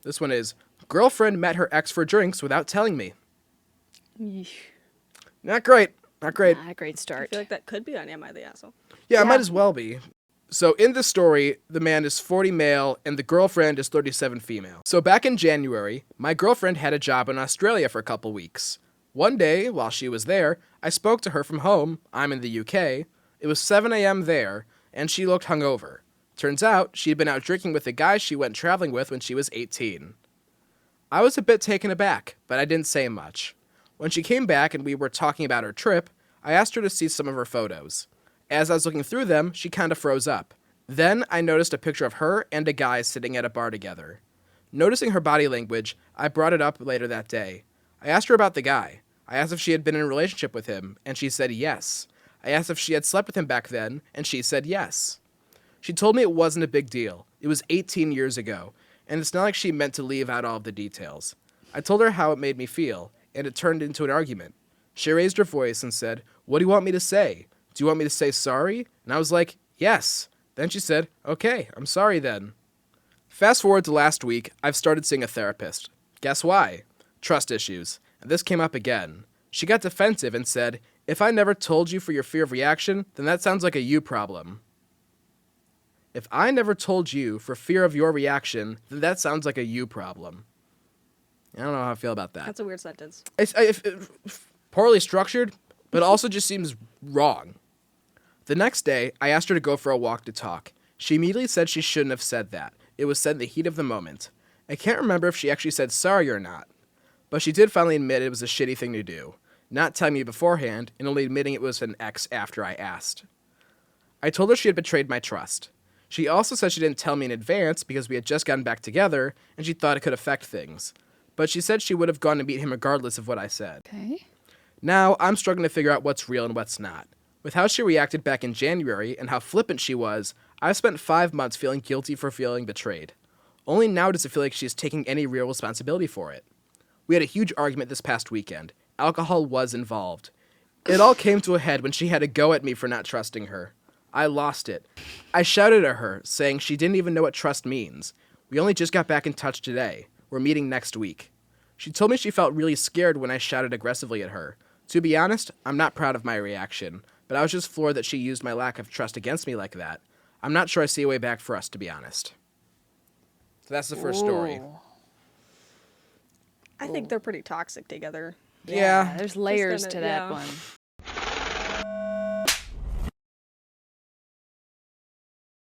This one is, girlfriend met her ex for drinks without telling me. Yeesh. Not great. Not great. Not a great I start. feel like that could be on Am I the Asshole? Yeah, it Yeah. might as well be. So in this story, the man is 40 male and the girlfriend is 37 female. So back in January, my girlfriend had a job in Australia for a couple weeks. One day, while she was there, I spoke to her from home. I'm in the UK. It was 7 a.m. there, and she looked hungover. Turns out, she'd been out drinking with a guy she went traveling with when she was 18. I was a bit taken aback, but I didn't say much. When she came back and we were talking about her trip, I asked her to see some of her photos. As I was looking through them, she kind of froze up. Then I noticed a picture of her and a guy sitting at a bar together. Noticing her body language, I brought it up later that day. I asked her about the guy. I asked if she had been in a relationship with him, and she said yes. I asked if she had slept with him back then, and she said yes. She told me it wasn't a big deal. It was 18 years ago, and it's not like she meant to leave out all of the details. I told her how it made me feel, and it turned into an argument. She raised her voice and said, "What do you want me to say? Do you want me to say sorry?" And I was like, "Yes." Then she said, "Okay, I'm sorry then." Fast forward to last week, I've started seeing a therapist. Guess why? Trust issues. And this came up again. She got defensive and said, "If I never told you for your fear of reaction, then that sounds like a you problem." If I never told you for fear of your reaction, then that sounds like a you problem. I don't know how I feel about that. That's a weird sentence. It's poorly structured, but also just seems wrong. The next day, I asked her to go for a walk to talk. She immediately said she shouldn't have said that. It was said in the heat of the moment. I can't remember if she actually said sorry or not, but she did finally admit it was a shitty thing to do, not telling me beforehand and only admitting it was an ex after I asked. I told her she had betrayed my trust. She also said she didn't tell me in advance because we had just gotten back together and she thought it could affect things. But she said she would have gone to meet him regardless of what I said. Okay. Now, I'm struggling to figure out what's real and what's not. With how she reacted back in January and how flippant she was, I've spent 5 months feeling guilty for feeling betrayed. Only now does it feel like she's taking any real responsibility for it. We had a huge argument this past weekend. Alcohol was involved. It all came to a head when she had a go at me for not trusting her. I lost it. I shouted at her, saying she didn't even know what trust means. We only just got back in touch today. We're meeting next week. She told me she felt really scared when I shouted aggressively at her. To be honest, I'm not proud of my reaction, but I was just floored that she used my lack of trust against me like that. I'm not sure I see a way back for us, to be honest. So that's the first story. Ooh. I think they're pretty toxic together. Yeah. There's layers gonna- to that yeah. one.